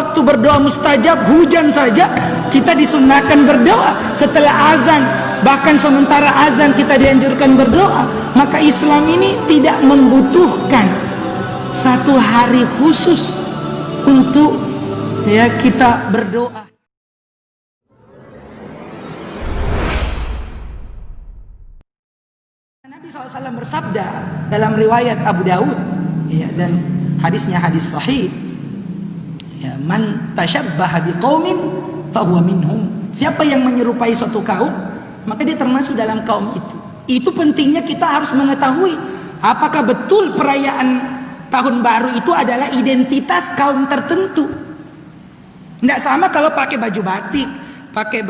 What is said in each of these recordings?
waktu-waktu berdoa mustajab, hujan saja kita disunahkan berdoa setelah azan. Bahkan sementara azan kita dianjurkan berdoa. Maka Islam ini tidak membutuhkan satu hari khusus untuk kita berdoa. Nabi SAW bersabda dalam riwayat Abu Daud, dan hadisnya hadis sahih, man tashabbaha biqaumin fahuwa minhum. Siapa yang menyerupai suatu kaum, maka dia termasuk dalam kaum itu. Itu pentingnya kita harus mengetahui apakah betul perayaan tahun baru itu adalah identitas kaum tertentu. Tidak sama kalau pakai baju batik, pakai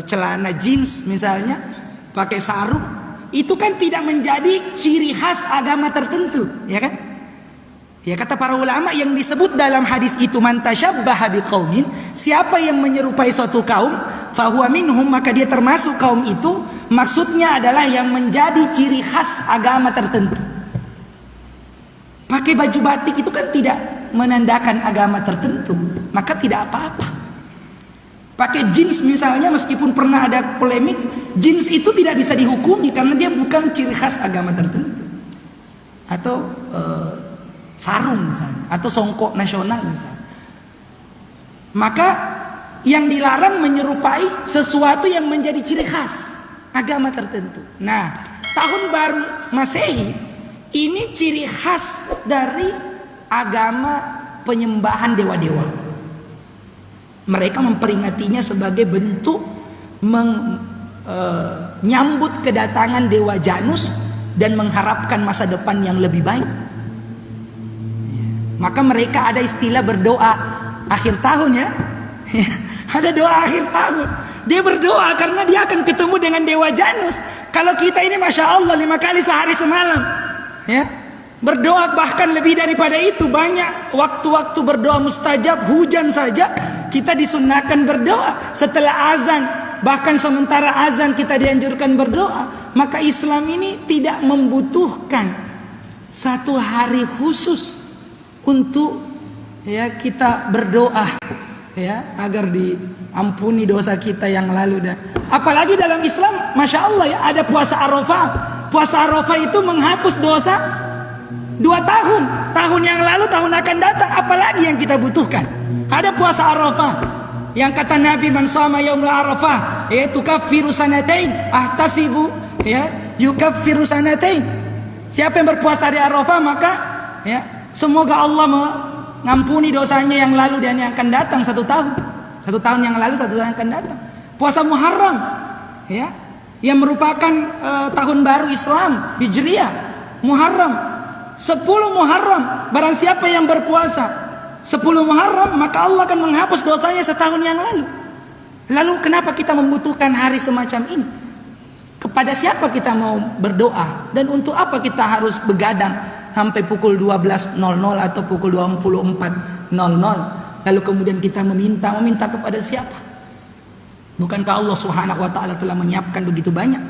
celana jeans misalnya, pakai sarung, itu kan tidak menjadi ciri khas agama tertentu, ya kan? Ya, kata para ulama yang disebut dalam hadis itu, man tashabbaha biqaumin, siapa yang menyerupai suatu kaum, fahuwa minhum, maka dia termasuk kaum itu. Maksudnya adalah yang menjadi ciri khas agama tertentu. Pakai baju batik itu kan tidak menandakan agama tertentu, maka tidak apa-apa. Pakai jeans misalnya, meskipun pernah ada polemik, jeans itu tidak bisa dihukumi karena dia bukan ciri khas agama tertentu. Atau sarung misalnya, atau songkok nasional misalnya. Maka yang dilarang menyerupai sesuatu yang menjadi ciri khas agama tertentu. Nah, tahun baru Masehi ini ciri khas dari agama penyembahan dewa-dewa. Mereka memperingatinya sebagai bentuk menyambut kedatangan dewa Janus dan mengharapkan masa depan yang lebih baik. Maka mereka ada istilah berdoa akhir tahun, ya. Ada doa akhir tahun. Dia berdoa karena dia akan ketemu dengan dewa Janus. Kalau kita ini Masya Allah 5 kali sehari semalam, ya, berdoa bahkan lebih daripada itu. Banyak waktu-waktu berdoa mustajab, hujan saja kita disunahkan berdoa setelah azan. Bahkan sementara azan kita dianjurkan berdoa. Maka Islam ini tidak membutuhkan satu hari khusus untuk kita berdoa, agar diampuni dosa kita yang lalu. Apalagi dalam Islam, Masya Allah, ya, ada puasa Arafah. Puasa Arafah itu menghapus dosa 2 tahun. Tahun yang lalu, tahun akan datang. Apalagi yang kita butuhkan? Ada puasa Arafah yang kata Nabi, man shoma yaumul Arafah tukaffiru sanatain ahtasibu yukaffiru sanatain. Siapa yang berpuasa di Arafah, maka semoga Allah mengampuni dosanya yang lalu dan yang akan datang 1 tahun. 1 tahun yang lalu, 1 tahun yang akan datang. Puasa Muharram, yang merupakan tahun baru Islam Hijriah. Muharram, 10 Muharram. Barang siapa yang berpuasa 10 Muharram, maka Allah akan menghapus dosanya setahun yang lalu. Lalu kenapa kita membutuhkan hari semacam ini? Kepada siapa kita mau berdoa? Dan untuk apa kita harus begadang sampai pukul 12.00 atau pukul 24.00, lalu kemudian kita meminta kepada siapa? Bukankah Allah Subhanahu wa taala telah menyiapkan begitu banyak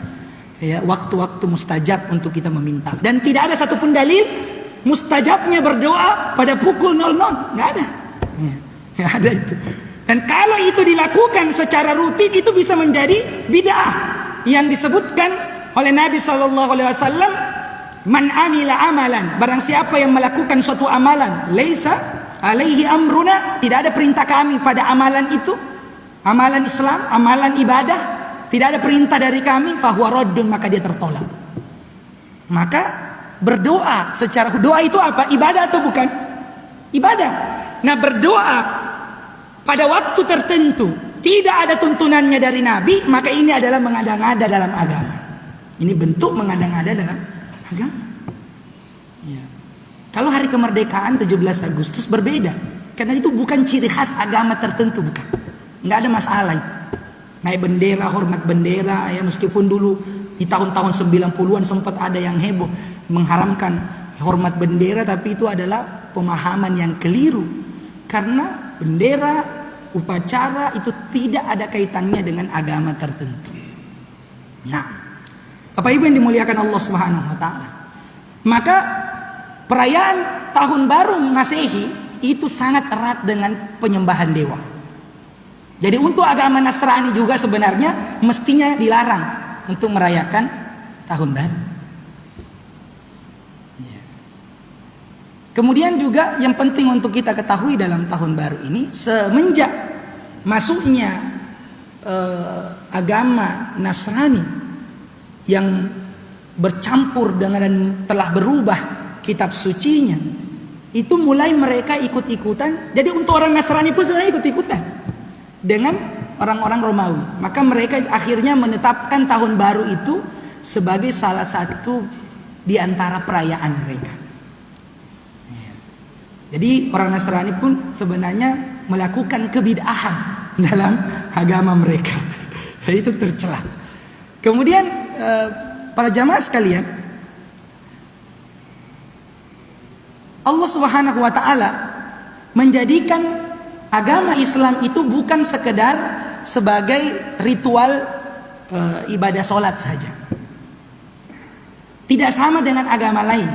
waktu-waktu mustajab untuk kita meminta? Dan tidak ada satupun dalil mustajabnya berdoa pada pukul 00, nggak ada. Nggak ada itu. Dan kalau itu dilakukan secara rutin, itu bisa menjadi bid'ah yang disebutkan oleh Nabi SAW. Man amila amalan, barang siapa yang melakukan suatu amalan, laisa alaihi amruna, tidak ada perintah kami pada amalan itu, amalan Islam, amalan ibadah, tidak ada perintah dari kami, fahuwa raddun, maka dia tertolak. Maka berdoa secara, doa itu apa? Ibadah atau bukan? Ibadah. Nah, berdoa pada waktu tertentu tidak ada tuntunannya dari Nabi, maka ini adalah mengada-ngada dalam agama. Ini bentuk mengada-ngada dalam agama. Kalau hari kemerdekaan 17 Agustus berbeda, karena itu bukan ciri khas agama tertentu, bukan. Nggak ada masalah itu. Naik bendera, hormat bendera, meskipun dulu di tahun-tahun 90-an sempat ada yang heboh mengharamkan hormat bendera, tapi itu adalah pemahaman yang keliru. Karena bendera, upacara itu tidak ada kaitannya dengan agama tertentu. Nah, Bapak Ibu yang dimuliakan Allah Subhanahu wa taala. Maka perayaan tahun baru Masehi itu sangat erat dengan penyembahan dewa. Jadi untuk agama Nasrani juga sebenarnya mestinya dilarang untuk merayakan tahun baru. Kemudian juga yang penting untuk kita ketahui dalam tahun baru ini, semenjak masuknya agama Nasrani yang bercampur dengan dan telah berubah kitab sucinya, itu mulai mereka ikut-ikutan. Jadi untuk orang Nasrani pun sebenarnya ikut-ikutan dengan orang-orang Romawi. Maka mereka akhirnya menetapkan tahun baru itu sebagai salah satu di antara perayaan mereka. Jadi orang Nasrani pun sebenarnya melakukan kebid'ahan dalam agama mereka. Itu tercela. Kemudian para jamaah sekalian, Allah Subhanahu wa taala menjadikan agama Islam itu bukan sekedar sebagai ritual ibadah sholat saja. Tidak sama dengan agama lain.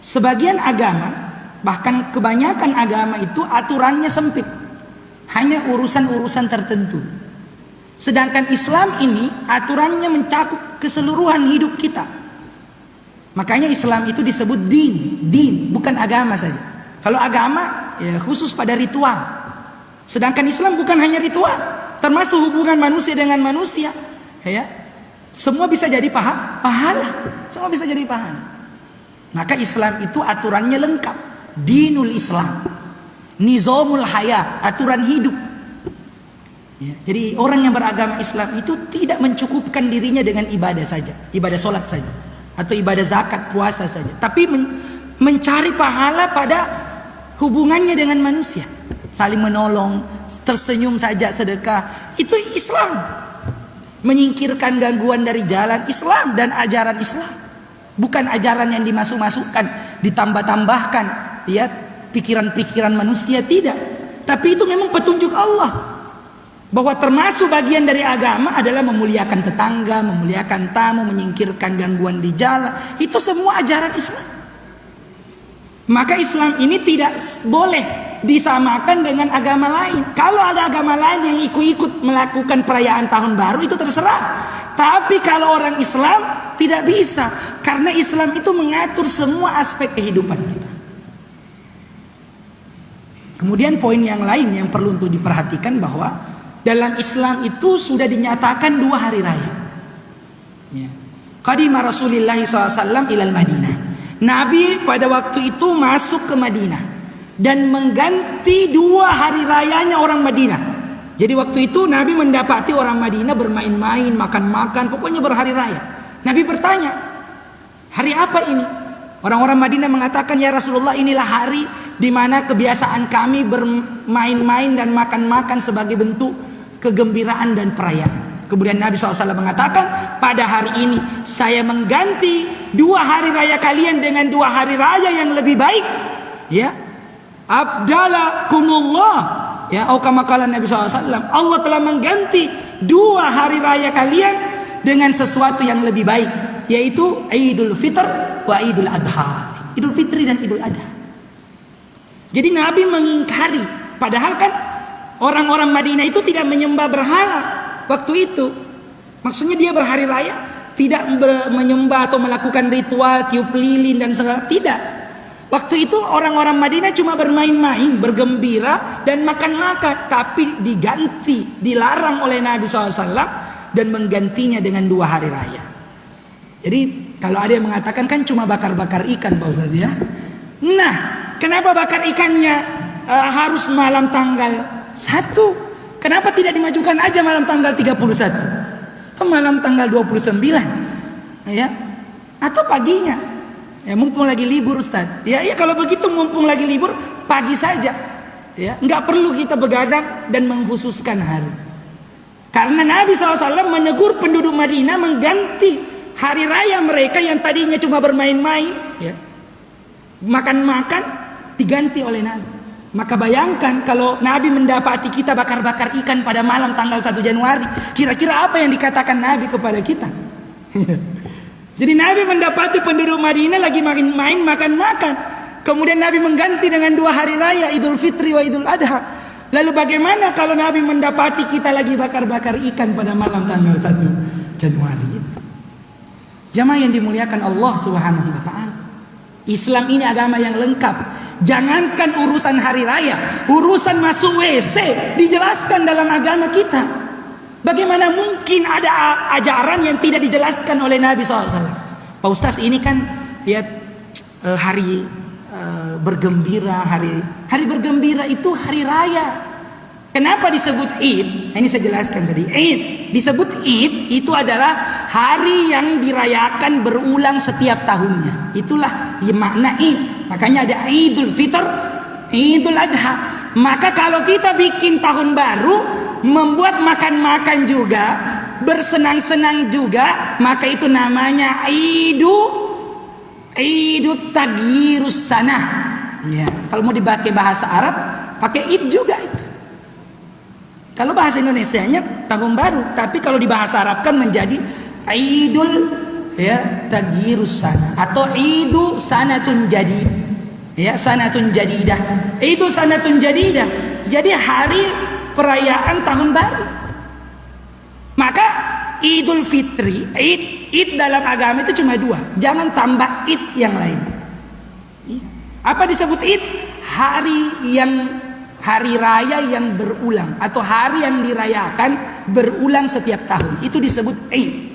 Sebagian agama, bahkan kebanyakan agama itu aturannya sempit, hanya urusan-urusan tertentu. Sedangkan Islam ini aturannya mencakup keseluruhan hidup kita. Makanya Islam itu disebut din, bukan agama saja. Kalau agama ya khusus pada ritual. Sedangkan Islam bukan hanya ritual, termasuk hubungan manusia dengan manusia. Ya, semua bisa jadi pahala. Semua bisa jadi pahala. Maka Islam itu aturannya lengkap. Dinul Islam, nizamul hayat, aturan hidup. Ya, jadi orang yang beragama Islam itu tidak mencukupkan dirinya dengan ibadah saja, ibadah sholat saja, atau ibadah zakat, puasa saja, tapi mencari pahala pada hubungannya dengan manusia, saling menolong, tersenyum saja, sedekah. Itu Islam. Menyingkirkan gangguan dari jalan Islam dan ajaran Islam, bukan ajaran yang dimasuk-masukkan, ditambah-tambahkan ya pikiran-pikiran manusia, tidak. Tapi itu memang petunjuk Allah, bahwa termasuk bagian dari agama adalah memuliakan tetangga, memuliakan tamu, menyingkirkan gangguan di jalan. Itu semua ajaran Islam. Maka Islam ini tidak boleh disamakan dengan agama lain. Kalau ada agama lain yang ikut-ikut melakukan perayaan tahun baru, itu terserah. Tapi kalau orang Islam tidak bisa, karena Islam itu mengatur semua aspek kehidupan kita. Kemudian poin yang lain yang perlu untuk diperhatikan, bahwa dalam Islam itu sudah dinyatakan 2 hari raya. Qadima Rasulullah SAW ilal Madinah. Nabi pada waktu itu masuk ke Madinah dan mengganti 2 hari rayanya orang Madinah. Jadi waktu itu Nabi mendapati orang Madinah bermain-main, makan-makan, pokoknya berhari raya. Nabi bertanya, hari apa ini? Orang-orang Madinah mengatakan, ya Rasulullah, inilah hari di mana kebiasaan kami bermain-main dan makan-makan sebagai bentuk kegembiraan dan perayaan. Kemudian Nabi SAW mengatakan, pada hari ini saya mengganti 2 hari raya kalian dengan 2 hari raya yang lebih baik. Ya, abdalakumullah. Ya, atau kama qala Nabi SAW, Allah telah mengganti 2 hari raya kalian dengan sesuatu yang lebih baik, yaitu Idul Fitr wa Idul Adha. Idul Fitri dan Idul Adha. Jadi Nabi mengingkari, padahal kan orang-orang Madinah itu tidak menyembah berhala waktu itu. Maksudnya dia berhari raya tidak menyembah atau melakukan ritual tiup lilin dan segala, tidak. Waktu itu orang-orang Madinah cuma bermain-main, bergembira dan makan-makan, tapi dilarang oleh Nabi SAW dan menggantinya dengan 2 hari raya. Jadi kalau ada yang mengatakan kan cuma bakar-bakar ikan Pak Ustaz ya. Nah, kenapa bakar ikannya harus malam tanggal 1? Kenapa tidak dimajukan aja malam tanggal 31? Atau malam tanggal 29? Ya. Atau paginya? Ya, mumpung lagi libur Ustaz. Ya, kalau begitu mumpung lagi libur, pagi saja. Ya, enggak perlu kita begadang dan mengkhususkan hari. Karena Nabi SAW menegur penduduk Madinah mengganti hari raya mereka yang tadinya cuma bermain-main, ya, makan-makan, diganti oleh Nabi. Maka bayangkan kalau Nabi mendapati kita bakar-bakar ikan pada malam tanggal 1 Januari, kira-kira apa yang dikatakan Nabi kepada kita? Jadi Nabi mendapati penduduk Madinah lagi main-main, makan-makan, Kemudian Nabi mengganti dengan 2 hari raya, Idul Fitri wa Idul Adha. Lalu bagaimana kalau Nabi mendapati kita lagi bakar-bakar ikan pada malam tanggal 1 Januari itu? Jamaah yang dimuliakan Allah Subhanahu wa taala. Islam ini agama yang lengkap. Jangankan urusan hari raya, urusan masuk WC dijelaskan dalam agama kita. Bagaimana mungkin ada ajaran yang tidak dijelaskan oleh Nabi SAW? Pak Ustaz, ini kan ya hari bergembira, hari bergembira itu hari raya. Kenapa disebut Id? Ini saya jelaskan tadi. Id disebut Id itu adalah hari yang dirayakan berulang setiap tahunnya. Itulah ya, makna Id. Makanya ada Idul Fitr, Idul Adha. Maka kalau kita bikin tahun baru, membuat makan-makan juga, bersenang-senang juga, maka itu namanya Idul Taghirus Sanah. Ya, kalau mau dipakai bahasa Arab, pakai Id juga itu. Kalau bahasa Indonesianya tahun baru, tapi kalau di bahasa Arab kan menjadi Idul ya Taghirus Sanah atau Idu Sanatun Jadid. Ya, Sanatun Jadidah. Itu Sanatun Jadidah. Jadi hari perayaan tahun baru. Maka Idul Fitri, Id dalam agama itu cuma 2. Jangan tambah Id yang lain. Apa disebut Id? Hari raya yang berulang atau hari yang dirayakan berulang setiap tahun. Itu disebut Id.